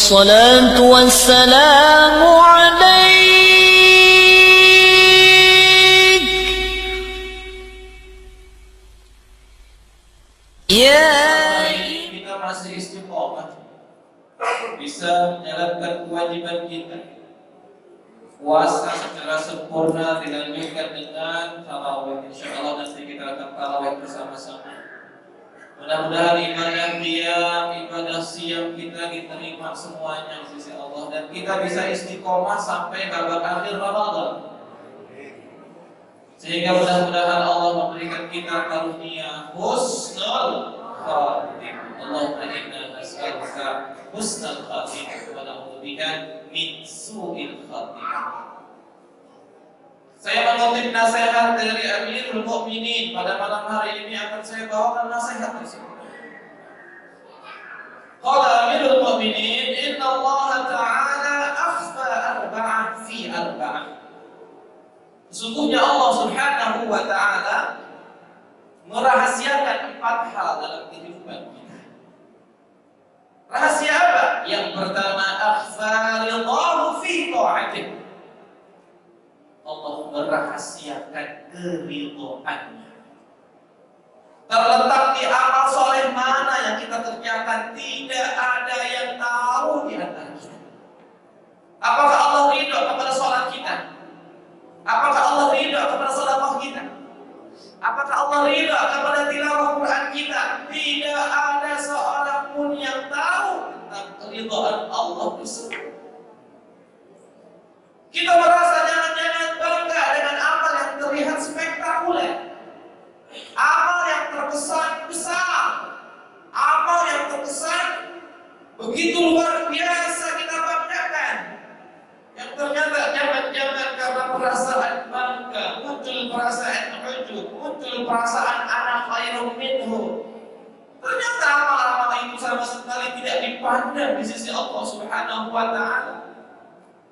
الصلاة والسلام عليك يا. Kita masih istiqomah, bisa menjalankan kewajiban kita. Puasa secara sempurna dilanjutkan dengan tarawih. Insyaallah nanti kita akan tarawih bersama-sama. Mudah-mudahan ibadah qiyam, ibadah siam kita diterima semuanya di sisi Allah dan kita bisa istiqomah sampai babak akhir Ramadan. Sehingga mudah-mudahan Allah memberikan kita karunia husnul khatimah. Allahumma inna nas'aluka husnul khatimah wa na'udzubika min su'il khatimah. Saya mengutip nasihat dari Amirul Mukminin pada malam hari ini akan saya bawakan nasihat di sini. Qala Amirul Mukminin, inna Allah Ta'ala akhfa arba'ah fi arba'ah. Sesungguhnya Allah Subhanahu wa Ta'ala merahasiakan 4 hal dalam kehidupan kita. Rahasia apa? Yang pertama, akhfa ridhahu fi ta'atih. Allah merahasiakan keridhaannya. Terletak di amal soleh mana yang kita kerjakan, tidak ada yang tahu di antara kita. Apakah Allah ridha kepada sholat kita? Apakah Allah ridha kepada sedekah kita? Apakah Allah ridha kepada tilawah Quran kita? Tidak ada seorang pun yang tahu tentang keridhaan Allah tersebut. Kita merasa jangan-jangan bangga dengan amal yang terlihat spektakuler, amal yang terkesan besar, amal yang terkesan begitu luar biasa kita banggakan. Yang ternyata jangan-jangan karena perasaan bangga, muncul perasaan ujub, muncul perasaan ana khairun minhu. Ternyata amal-amal itu sama sekali tidak dipandang di sisi Allah Subhanahu wa Ta'ala.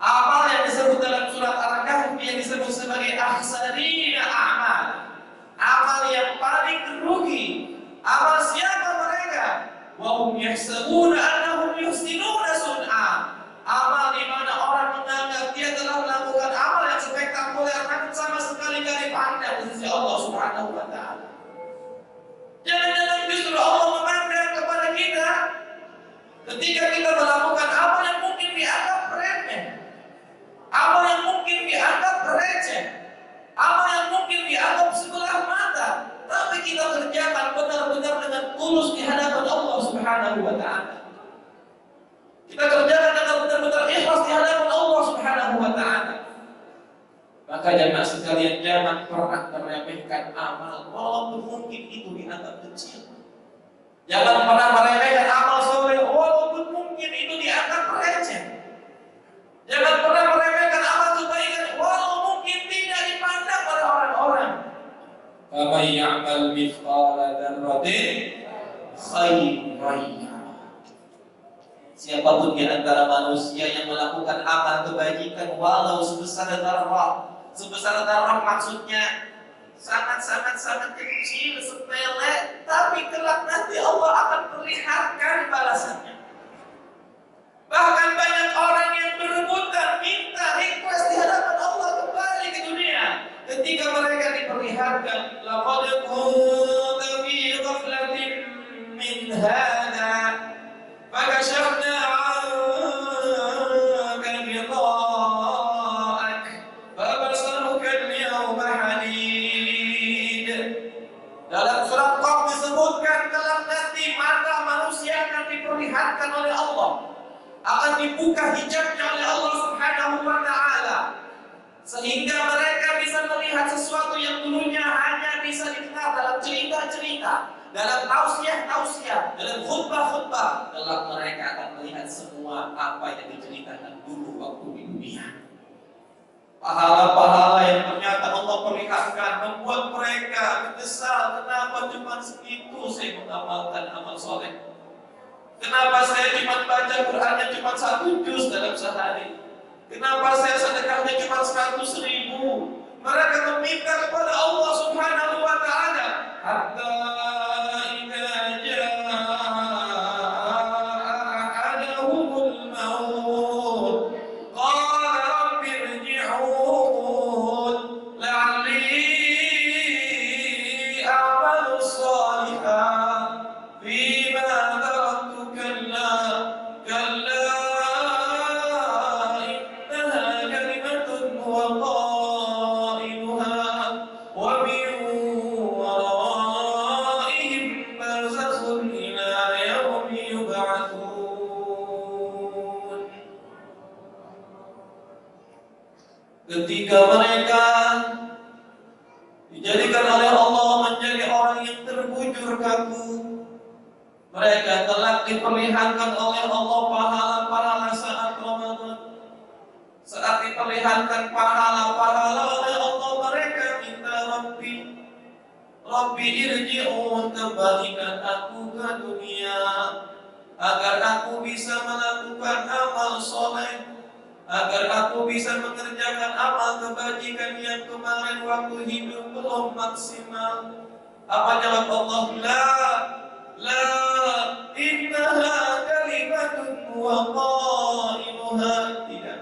Amal yang disebut dalam surat Al-Kahfi yang disebut sebagai ahsanina a'mal, amal yang paling rugi. Amal siapa mereka? Wa hum yahsabuna annahum yuhsinuna sun'a. Amal di mana orang menganggap dia telah melakukan amal yang spektakuler, namun sama sekali tidak dipandang di sisi Allah Subhanahu wa Ta'ala. Jangan-jangan justru Allah memandang kepada kita ketika kita melakukan amal yang mungkin dianggap remeh, amal yang mungkin dianggap receh, amal yang mungkin dianggap sebelah mata, tapi kita kerjakan benar-benar dengan tulus di hadapan Allah Subhanahu wa Ta'ala. Kita kerjakan dengan benar-benar ikhlas di hadapan Allah Subhanahu wa Ta'ala. Maka jemaah sekalian, jangan pernah meremehkan amal walaupun mungkin itu dianggap kecil. Jangan pernah meremehkan amal soleh walaupun mungkin itu dianggap receh. Jangan pernah meremehkan amal kebaikan walau mungkin tidak dipandang oleh orang-orang. Faman ya'mal mithqala dzarratin khairan yarah. Siapapun di antara manusia yang melakukan amal kebajikan walau sebesar zarrah maksudnya sangat kecil, sepele, tapi kelak nanti Allah akan perlihatkan balasannya. Bahkan banyak orang yang berebutan minta request di hadapan Allah kembali ke dunia ketika mereka diperlihatkan laqad kunta fi ghaflatin min hadza fakashafna 'anka ghita'ak fabasaruka al-yawma hadid. Dalam surat Qaf disebutkan kelak nanti mata manusia akan diperlihatkan oleh Allah, akan dibuka hijabnya oleh Allah Subhanahu wa Ta'ala, sehingga mereka bisa melihat sesuatu yang dulunya hanya bisa didengar dalam cerita-cerita, dalam tausiah-tausiah, dalam khutbah-khutbah. Kelak mereka akan melihat semua apa yang diceritakan dulu waktu di dunia. Pahala-pahala yang ternyata Allah perlihatkan membuat mereka menyesal. Kenapa cuma segitu saya mengamalkan amal soleh? Kenapa saya cuma baca Qurannya cuma 1 juz dalam sehari? Kenapa saya sedekahnya cuma 100.000? Mereka meminta kepada Allah Subhanahu wa Ta'ala. Hatta idza jaa ketika mereka dijadikan oleh Allah menjadi orang yang terbujur kaku, mereka telah diperlihatkan oleh Allah pahala-pahala saat Ramadan. Saat diperlihatkan pahala-pahala oleh Allah, mereka minta Rabbi irji'un, kembalikan aku ke dunia agar aku bisa melakukan amal soleh, agar aku bisa mengerjakan amal kebajikan yang kemarin waktu hidup belum maksimal. Apa jawab Allah? La innaha kalimatun wa qailuha. Tidak.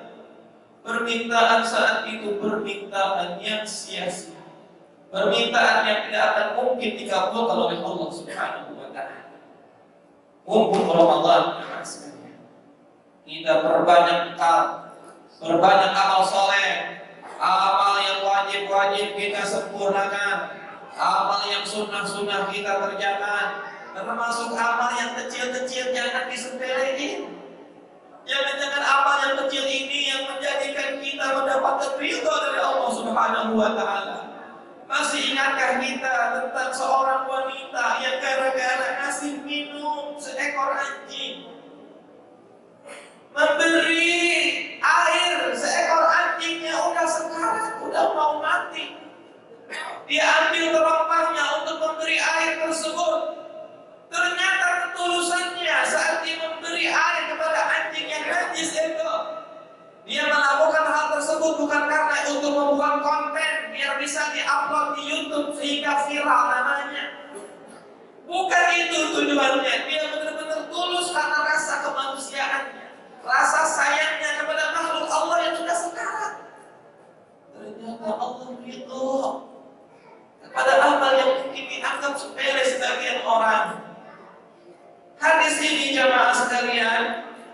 Permintaan saat itu permintaan yang sia-sia, permintaan yang tidak akan mungkin dikabulkan oleh Allah Subhanahu wa ta'ala. Mumpung Ramadan, kita perbanyak amal soleh, amal yang wajib-wajib kita sempurnakan, amal yang sunnah-sunnah kita kerjakan, termasuk amal yang kecil-kecil jangan disepelein. Jangan-jangan amal yang kecil ini yang menjadikan kita mendapatkan ridha dari Allah Subhanahu wa ta'ala. Masih ingatkah kita tentang seorang wanita yang gara-gara ngasih minum seekor anjing, memberi air seekor anjingnya udah sekarat, udah mau mati, dia ambil teropahnya untuk memberi air tersebut. Ternyata ketulusannya saat dia memberi air kepada anjing yang najis itu, dia melakukan hal tersebut bukan karena untuk membuat konten biar bisa diupload di YouTube sehingga viral namanya. Bukan itu tujuannya. Dia benar-benar tulus karena rasa kemanusiaannya, rasa sayangnya kepada makhluk Allah yang sudah sekarat. Ternyata Allah ridho kepada amal yang mungkin dianggap sepele sebagian orang. Hadis ini jamaah sekalian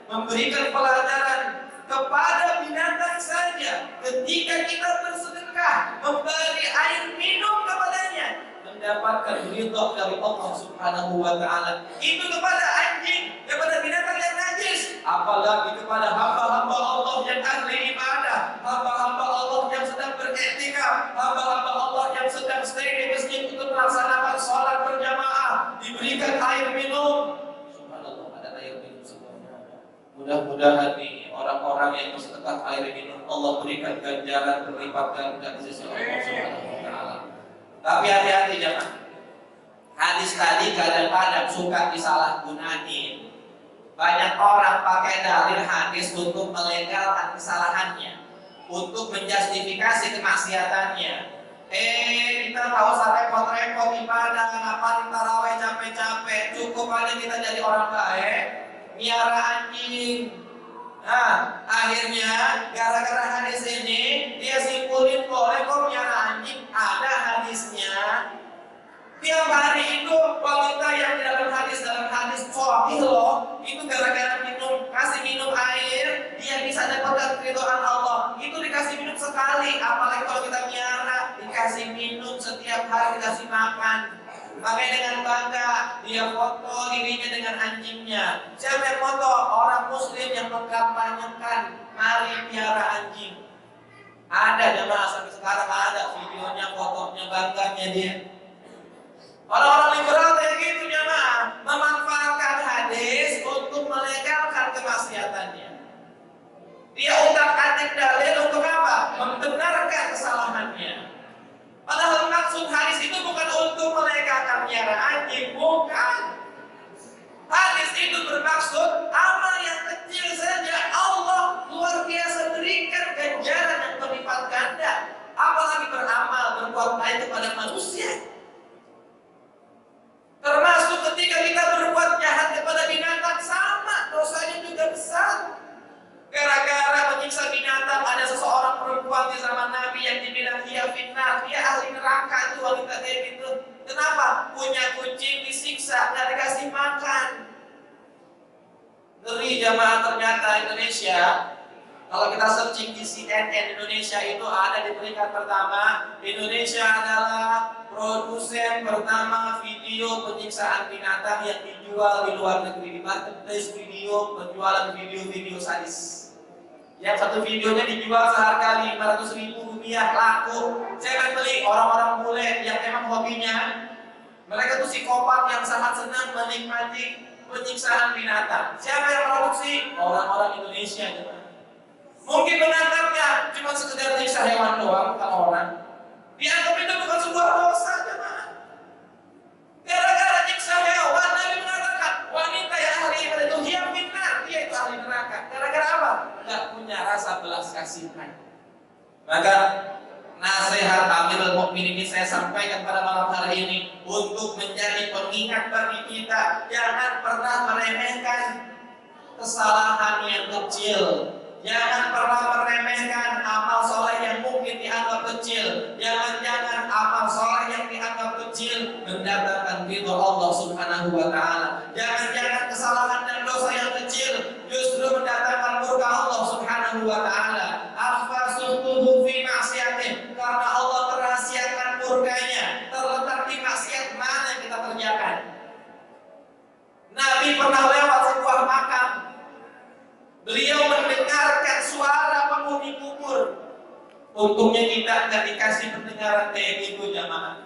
memberikan pelajaran kepada binatang saja. Ketika kita bersedekah, memberi air minum kepadanya, mendapatkan ridha dari Allah Subhanahu wa ta'ala. Itu kepada anjing, kepada binatang yang najis, apalagi kepada hamba-hamba Allah yang ahli ibadah, hamba-hamba Allah yang sedang beriktikaf, hamba-hamba Allah yang sedang stay di masjid untuk melaksanakan sholat berjamaah, diberikan air minum. Mudah-mudahan nih orang-orang yang bersedekah air minum Allah berikan ganjaran berlipat ganda di sisi Allah Subhanahu wa ta'ala. Tapi hati-hati jangan. Hadis tadi kadang-kadang suka disalahgunakan. Banyak orang pakai dalil hadis untuk melegalkan kesalahannya, untuk menjustifikasi kemaksiatannya. Kita tahu usah repot-repot ibadah, ngapain tarawih capek-capek, cukup aja kita jadi orang baik, miara anjing. Nah, akhirnya gara-gara hadis ini dia simpulin boleh kok miara anjing. Ada hadisnya. Tiap hari itu wanita yang di dalam hadis sahih loh, itu gara-gara kasih minum air, dia bisa dapatkan keridhaan Allah. Itu dikasih minum sekali, apalagi kalau kita miara, dikasih minum setiap hari, dikasih makan. Makanya dengan bangga dia foto dirinya dengan anjingnya. Siapa yang foto? Orang muslim yang mengkampanyekan mari piara anjing. Ada jemaah sampai sekarang ada videonya, fotonya, bangganya dia. Orang-orang liberal kayak gitu jemaah, memanfaatkan hadis untuk melegalkan kemaksiatannya. Dia utak-atik dalil untuk apa? Membenarkan kesalahannya. Padahal maksud hadis itu bukan untuk melegalkan miara anjing, bukan. Hadis itu bermaksud amal yang kecil saja Allah luar biasa berikan ganjaran yang berlipat ganda. Apalagi beramal berbuat baik kepada manusia. Termasuk ketika kita berbuat jahat kepada binatang, sama dosanya juga besar. Gara-gara menyiksa binatang, ada seseorang perempuan di zaman Nabi yang dibilang dia fitnah, dia ahli neraka itu wanita kayak gitu. Kenapa? Punya kucing disiksa, nggak dikasih makan. Ngeri jamaah, ternyata Indonesia. Kalau kita searching di CNN Indonesia itu ada di peringkat pertama. Indonesia adalah produsen pertama video penyiksaan binatang yang dijual di luar negeri, di marketplace video penjualan video-video sadis. Yang satu videonya dijual seharga 500.000 rupiah, laku. Saya akan beli. Orang-orang bule yang memang hobinya, mereka tuh psikopat yang sangat senang menikmati penyiksaan binatang. Siapa yang produksi? Orang-orang Indonesia. Mungkin menangkapnya cuma sekedar nyiksa hewan doang, bukan orang. Dianggap itu bukan sebuah dosa, teman. Gara-gara nyiksa hewan, Nabi mengatakan wanita yang ahli ibadah itu hiya finnar, dia itu ahli neraka. Gara-gara apa? Enggak punya rasa belas kasihan. Maka nasihat Amirul Mukminin ini saya sampaikan pada malam hari ini untuk menjadi pengingat bagi kita, jangan pernah meremehkan kesalahan yang kecil. Jangan pernah meremehkan amal soleh yang mungkin dianggap kecil. Jangan-jangan amal soleh yang dianggap kecil mendatangkan ridho Allah Subhanahu wa Ta'ala. Jangan-jangan kesalahan dan dosa yang kecil justru mendatangkan murka Allah Subhanahu wa Ta'ala. Akhfasutuhu fi maksiatih, karena Allah merahasiakan murkanya terletak di maksiat mana yang kita kerjakan. Nabi pernah lewat sebuah makam. Beliau mendengarkan suara penghuni kubur. Untungnya kita nggak dikasih pendengaran kayak gitu, jamaah.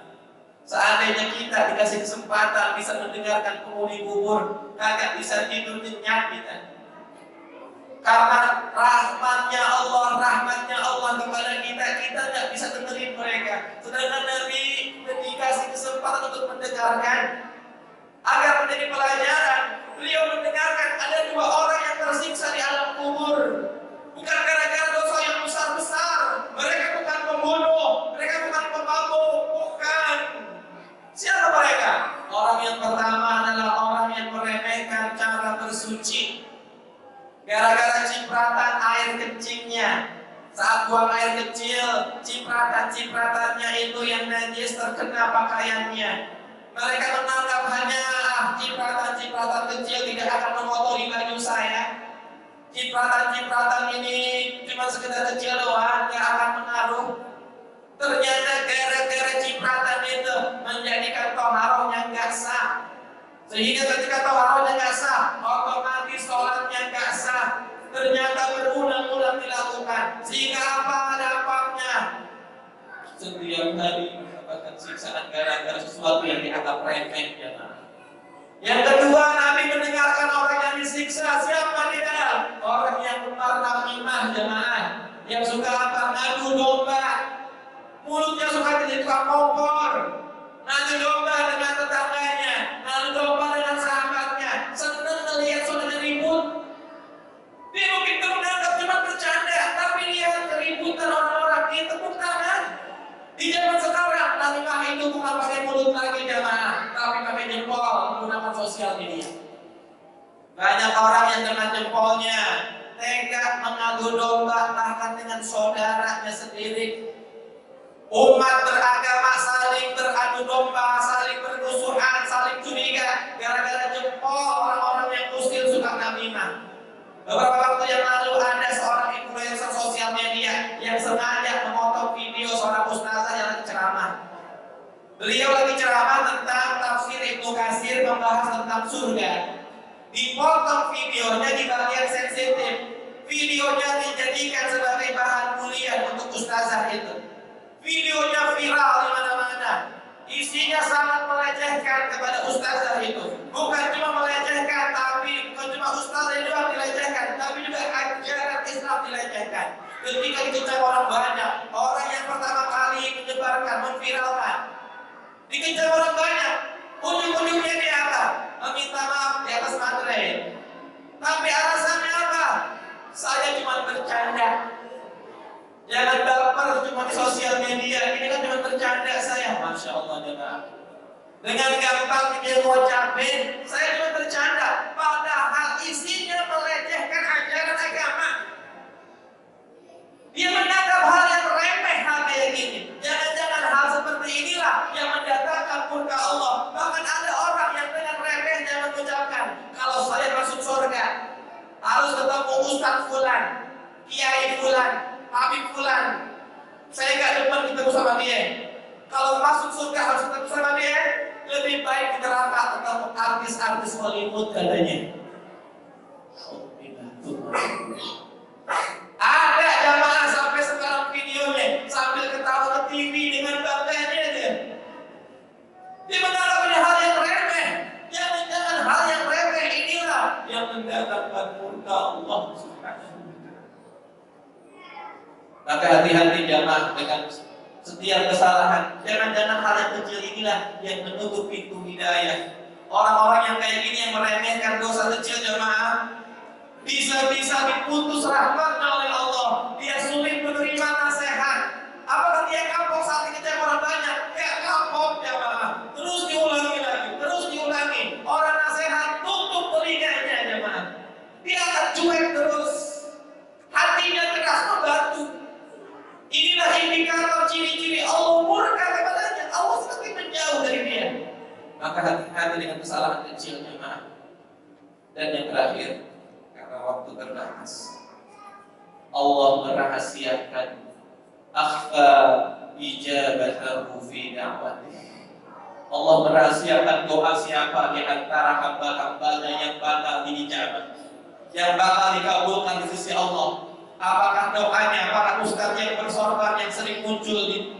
Seandainya kita dikasih kesempatan bisa mendengarkan penghuni kubur, kagak bisa tidur nyenyak kita. Karena rahmatnya Allah kepada kita nggak bisa dengerin mereka. Sedangkan Nabi dikasih kesempatan untuk mendengarkan agar menjadi pelajaran. Beliau mendengarkan ada 2 orang yang tersiksa di alam kubur, bukan gara-gara dosa yang besar-besar. Mereka bukan pembunuh, mereka bukan pemabuk, bukan. Siapa mereka? Orang yang pertama adalah orang yang meremehkan cara bersuci. Gara-gara cipratan air kencingnya, saat buang air kecil, cipratan-cipratannya itu yang najis terkena pakaiannya. Mereka menganggap hanya cipratan-cipratan kecil tidak akan mengotori baju saya. Cipratan-cipratan ini cuma sekedar kecil doang, tidak akan mengaruh. Ternyata gara-gara cipratan itu menjadikan toharohnya nggak sah. Sehingga ketika toharohnya nggak sah, otomatis sholatnya nggak sah. Ternyata berulang-ulang dilakukan. Sehingga apa dampaknya? Setiap hari mendapatkan siksaan gara-gara sesuatu yang dianggap remeh, jemaah. Yang kedua, Nabi mendengarkan orang yang disiksa. Siapa dia? Orang yang gemar namimah, jemaah. Yang suka apa? Ngadu domba. Mulutnya suka jadi tukang kompor. Ngadu domba dengan tetangganya, ngadu domba dengan sahabatnya. Senang melihat saudara ribut. Dia mungkin menganggap cuma bercanda, tapi lihat keributan orang-orang ini tepuk tangan. Di zaman sekarang, namimah itu bukan pakai mulut lagi, jemaah, tapi pakai jempol menggunakan sosial media. Banyak orang yang dengan jempolnya tega mengadu domba bahkan dengan saudaranya sendiri. Umat beragama saling beradu domba, saling bermusuhan, saling curiga gara-gara jempol orang-orang yang muskil suka namimah. Beberapa waktu yang lalu ada seorang influencer sosial media yang sengaja memotong video seorang ustazah yang lagi ceramah. Beliau lagi ceramah tentang tafsir Ibnu Katsir membahas tentang surga. Dipotong videonya di bagian sensitif. Videonya dijadikan sebagai bahan bulian untuk ustazah itu. Videonya viral di mana-mana. Isinya sangat melecehkan kepada ustazah itu. Bukan cuma melecehkan, tapi bukan cuma ustazah itu yang dilecehkan, tapi juga ajaran Islam dilecehkan. Ketika dikejar orang banyak, orang yang pertama kali menyebarkan, memviralkan, dikejar orang banyak, ujung-ujungnya dia apa? Meminta maaf di atas materai. Tapi alasannya apa? Saya cuma bercanda. Jangan baper cuma di sosial media. Ini kan cuma bercanda saya. Masya Allah, jemaah. Dengan gampang dia ngucapin, saya cuma bercanda. Padahal isinya melecehkan ajaran agama. Dia menganggap hal yang remeh hal kayak gini. Jangan-jangan hal seperti inilah yang mendatangkan murka Allah. Bahkan ada orang yang dengan remehnya mengucapkan, kalau saya masuk surga harus ketemu Ustaz Fulan, Kiai Fulan, Habib Fulan. Saya gak demen ketemu sama dia. Kalau masuk surga harus ketemu sama dia. Lebih baik di neraka ketemu artis-artis Hollywood katanya. Allah Subhanahu wa Ta'ala. Maka hati-hati jamaah dengan setiap kesalahan. Jangan-jangan hal yang kecil inilah yang menutup pintu hidayah. Orang-orang yang kayak gini yang meremehkan dosa kecil jamaah, bisa-bisa diputus rahmatnya oleh Allah. Dia sulit menerima nasihat. Apakah dia kapok saat dikecewa orang banyak? Ya kapok jamaah. Terus diulangi lagi, terus diulangi. Orang nasihat tutup telinganya jamaah. Dia akan cuek terus. Hatinya keras membatu. Inilah indikator ciri-ciri Allah murka kepadanya. Allah semakin menjauh dari dia. Maka hati-hati dengan kesalahan kecil jemaah. Dan yang terakhir, karena waktu terbatas, Allah merahasiakan akhfa ijabatahu fi da'watih. Allah merahasiakan doa siapa di antara hamba-hambanya yang bakal diijabah, yang bakal dikabulkan di sisi Allah. Apakah doanya para ustadz yang bersorban yang sering muncul di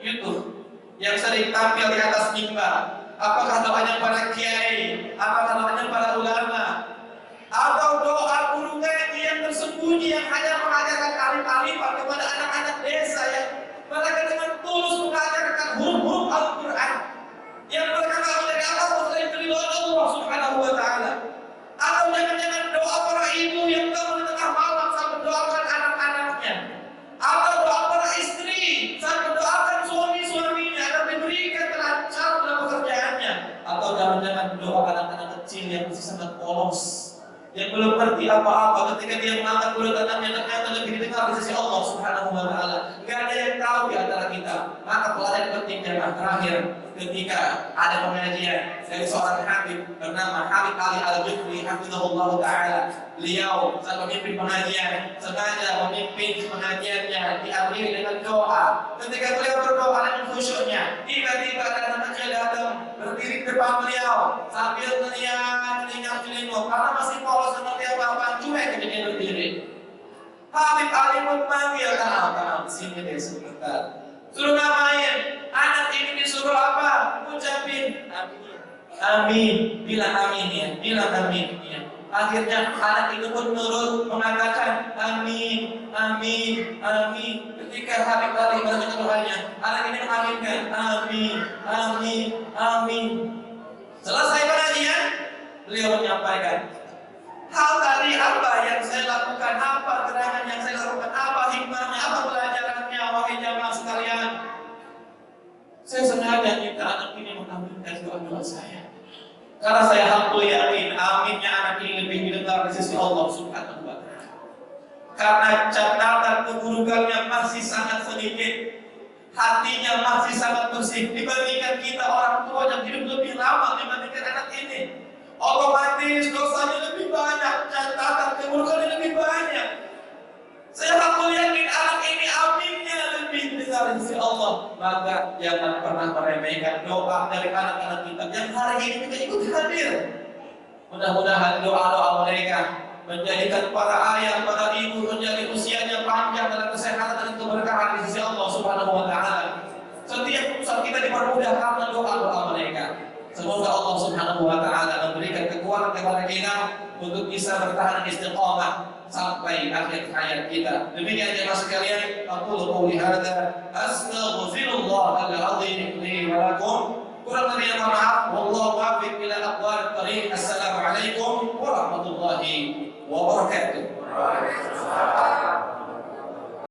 YouTube, yang sering tampil di atas mimbar? Apakah doanya para kiai? Apakah doanya para ulama? Atau doa guru ngaji yang tersembunyi yang hanya mengajarkan alif-alifan kepada anak-anak desa yang mereka dengan tulus mengajarkan huruf-huruf Al-Quran yang mereka tahu dari Allah selain keridhaan Allah Subhanahu wa Ta'ala? Atau jangan-jangan doa para ibu yang bangun di tengah malam saat mendoakan anak-anaknya? Atau doa para istri saat mendoakan suami-suaminya agar diberikan kelancaran dalam pekerjaannya? Atau jangan-jangan doa anak-anak kecil yang masih sangat polos, yang belum ngerti apa-apa, ketika dia mengangkat mulut anaknya ternyata lebih didengar di sisi Allah Subhanahu wa Ta'ala. Gak ada yang tahu di antara kita. Maka pelajaran penting jemaah terakhir, ketika ada pengajian dari seorang habib bernama Habib Ali Al-Jufri hafizahullah Ta'ala. Beliau saat memimpin pengajian sengaja memimpin pengajiannya diakhiri dengan doa. Ketika beliau berdoa dengan khusyuknya, tiba-tiba ada anak kecil datang berdiri di depan beliau sambil telinga-telinga karena masih polos seperti apa-apa, cuek ketika berdiri. Habib Ali pun manggil, kenal sini deh sebentar. Suruh namain, anak ini disuruh apa? Ucapin amin. Amin, bilang amin ya, bilang amin ya. Akhirnya anak itu pun nurut mengatakan amin, amin, amin. Ketika Habib Ali membaca doanya, anak ini mengaminkan amin, amin, amin. Selesai pengajian, beliau menyampaikan, hal tadi apa yang saya lakukan, apa gerangan yang saya lakukan, apa hikmahnya, apa pelajarannya, wahai jamaah sekalian. Saya sengaja minta anak ini mengaminkan doa-doa saya, karena saya hakul yakin aminnya anak ini lebih didengar di sisi Allah Subhanahu wa Ta'ala. Karena catatan keburukannya masih sangat sedikit, hatinya masih sangat bersih dibandingkan kita orang tua yang hidup lebih lama dibandingkan anak ini. Otomatis dosanya lebih banyak, catatan keburukannya lebih banyak. Saya hakul yakin anak ini aminnya lebih besar di sisi Allah. Maka jangan pernah meremehkan doa dari anak-anak kita yang hari ini kita ikut hadir. Mudah-mudahan doa-doa mereka menjadikan para ayah, para ibu menjadi usianya panjang dalam kesehatan dan keberkahan di sisi Allah Subhanahu wa Ta'ala. Setiap usaha kita dipermudah karena doa-doa mereka. Semoga Allah Subhanahu wa Ta'ala memberikan kekuatan kepada kita untuk bisa bertahan istiqamah sampai akhir hayat kita. Demikian jemaah sekalian, aqulu qouli hadza astaghfirullah al-azim li wa lakum. Kurang lebih